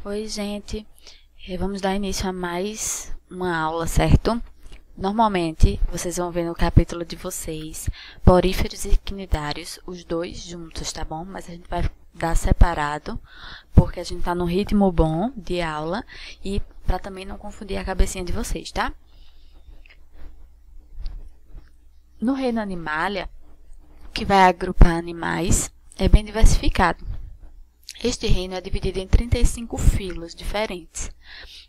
Oi, gente. Vamos dar início a mais uma aula, certo? Normalmente, vocês vão ver no capítulo de vocês poríferos e quinidários, os dois juntos, tá bom? Mas a gente vai dar separado, porque a gente tá num ritmo bom de aula e para também não confundir a cabecinha de vocês, tá? No reino Animalia, que vai agrupar animais, é bem diversificado. Este reino é dividido em 35 filos diferentes.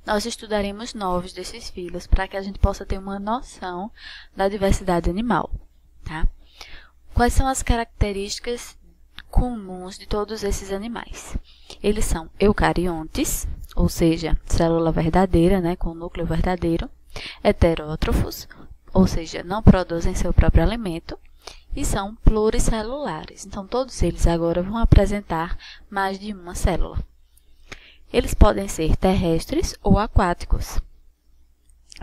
Nós estudaremos 9 desses filos para que a gente possa ter uma noção da diversidade animal, tá? Quais são as características comuns de todos esses animais? Eles são eucariontes, ou seja, célula verdadeira, né, com núcleo verdadeiro, heterótrofos, ou seja, não produzem seu próprio alimento, e são pluricelulares. Então, todos eles agora vão apresentar mais de uma célula. Eles podem ser terrestres ou aquáticos.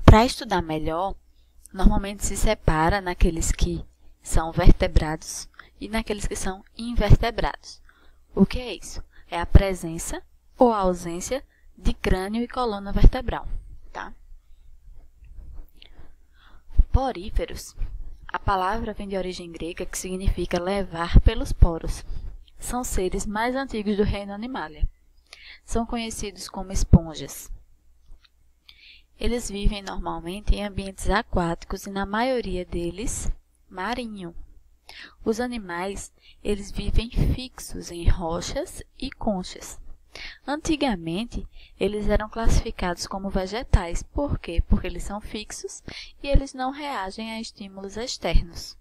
Para estudar melhor, normalmente se separa naqueles que são vertebrados e naqueles que são invertebrados. O que é isso? É a presença ou a ausência de crânio e coluna vertebral, tá? Poríferos. A palavra vem de origem grega que significa levar pelos poros. São seres mais antigos do reino Animalia. São conhecidos como esponjas. Eles vivem normalmente em ambientes aquáticos e, na maioria deles, marinho. Os animais, eles vivem fixos em rochas e conchas. Antigamente, eles eram classificados como vegetais. Por quê? Porque eles são fixos e eles não reagem a estímulos externos.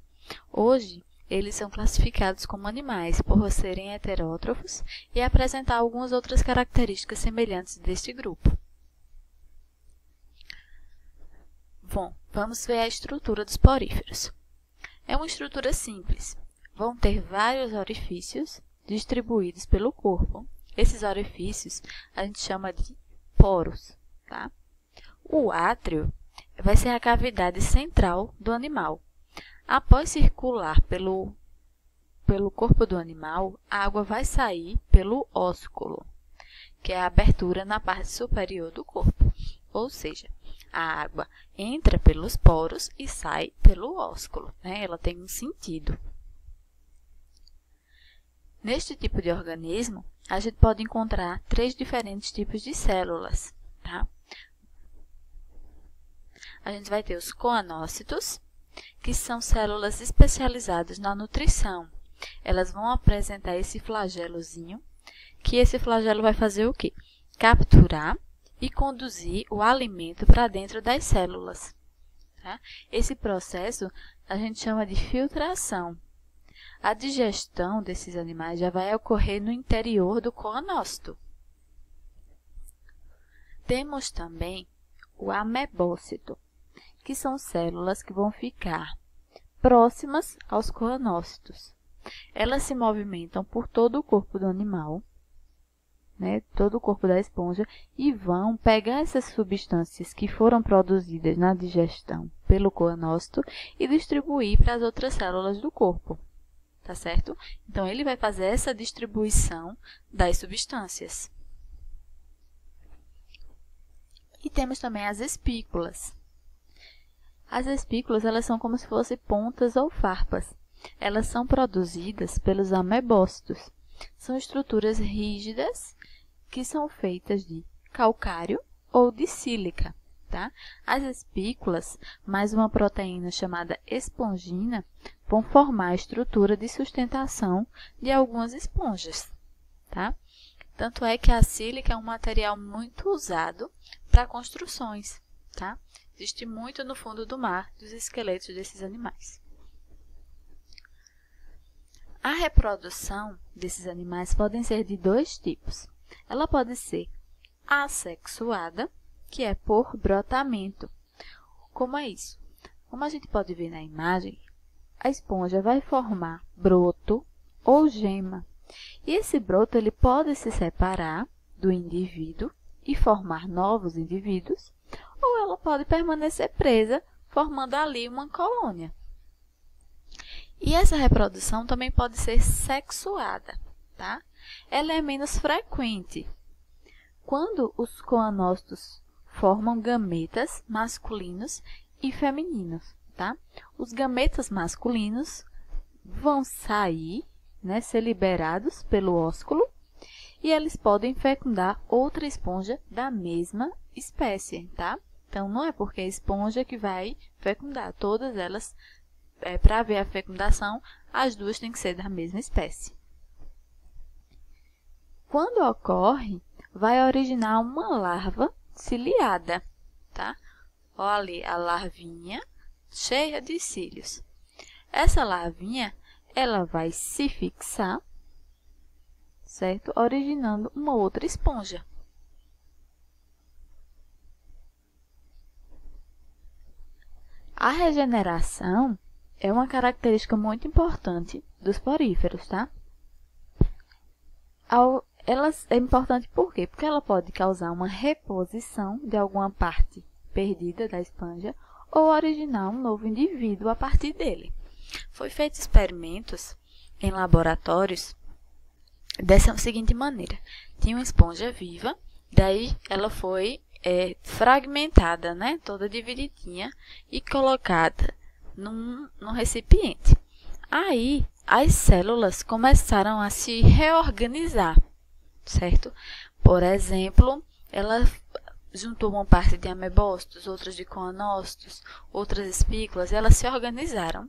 Hoje, eles são classificados como animais por serem heterótrofos e apresentar algumas outras características semelhantes deste grupo. Bom, vamos ver a estrutura dos poríferos. É uma estrutura simples. Vão ter vários orifícios distribuídos pelo corpo. Esses orifícios a gente chama de poros, tá? O átrio vai ser a cavidade central do animal. Após circular pelo corpo do animal, a água vai sair pelo ósculo, que é a abertura na parte superior do corpo. Ou seja, a água entra pelos poros e sai pelo ósculo, né? Ela tem um sentido. Neste tipo de organismo, a gente pode encontrar 3 diferentes tipos de células, tá? A gente vai ter os coanócitos, que são células especializadas na nutrição. Elas vão apresentar esse flagelozinho, que esse flagelo vai fazer o quê? Capturar e conduzir o alimento para dentro das células, tá? Esse processo a gente chama de filtração. A digestão desses animais já vai ocorrer no interior do coanócito. Temos também o amebócito, que são células que vão ficar próximas aos coanócitos. Elas se movimentam por todo o corpo do animal, né, todo o corpo da esponja, e vão pegar essas substâncias que foram produzidas na digestão pelo coanócito e distribuir para as outras células do corpo. Tá certo? Então, ele vai fazer essa distribuição das substâncias. E temos também as espículas. As espículas, elas são como se fossem pontas ou farpas. Elas são produzidas pelos amebócitos. São estruturas rígidas que são feitas de calcário ou de sílica, tá? As espículas, mais uma proteína chamada espongina, vão formar a estrutura de sustentação de algumas esponjas, tá? Tanto é que a sílica é um material muito usado para construções, tá? Existe muito no fundo do mar dos esqueletos desses animais. A reprodução desses animais pode ser de 2 tipos. Ela pode ser assexuada, que é por brotamento. Como é isso? Como a gente pode ver na imagem, a esponja vai formar broto ou gema. E esse broto ele pode se separar do indivíduo e formar novos indivíduos, ou ela pode permanecer presa, formando ali uma colônia. E essa reprodução também pode ser sexuada, tá? Ela é menos frequente. quando os coanócitos formam gametas masculinos e femininos, tá? Os gametas masculinos vão sair, né, ser liberados pelo ósculo e eles podem fecundar outra esponja da mesma espécie, tá? Então, não é porque é esponja que vai fecundar. Todas elas, para haver a fecundação, as duas têm que ser da mesma espécie. Quando ocorre, vai originar uma larva ciliada, tá? Olha ali a larvinha cheia de cílios. Essa larvinha, ela vai se fixar, certo? Originando uma outra esponja. A regeneração é uma característica muito importante dos poríferos, tá? É importante por quê? Porque ela pode causar uma reposição de alguma parte perdida da esponja ou originar um novo indivíduo a partir dele. Foi feito experimentos em laboratórios dessa seguinte maneira. Tinha uma esponja viva, daí ela foi fragmentada, né, toda divididinha e colocada num recipiente. Aí, as células começaram a se reorganizar, certo? Por exemplo, ela juntou uma parte de amebócitos, outras de coanócitos, outras espículas, elas se organizaram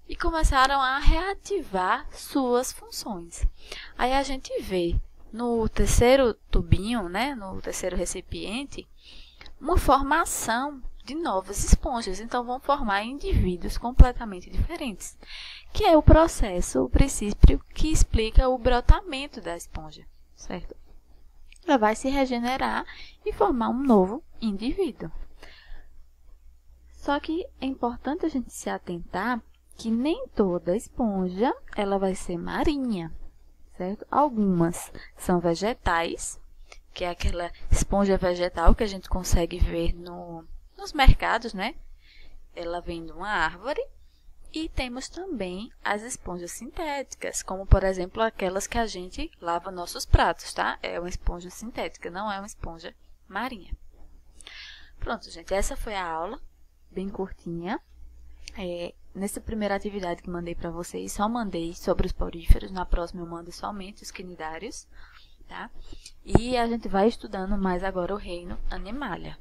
e começaram a reativar suas funções. Aí a gente vê no terceiro tubinho, né, no terceiro recipiente, uma formação de novas esponjas. Então, vão formar indivíduos completamente diferentes, que é o processo, o princípio que explica o brotamento da esponja, certo? Ela vai se regenerar e formar um novo indivíduo. Só que é importante a gente se atentar que nem toda esponja ela vai ser marinha, certo? Algumas são vegetais, que é aquela esponja vegetal que a gente consegue ver nos mercados, né? Ela vem de uma árvore. E temos também as esponjas sintéticas, como, por exemplo, aquelas que a gente lava nossos pratos, tá? É uma esponja sintética, não é uma esponja marinha. Pronto, gente, essa foi a aula, bem curtinha. Nessa primeira atividade que mandei para vocês, só mandei sobre os poríferos, na próxima eu mando somente os quinidários, tá? E a gente vai estudando mais agora o reino Animalia.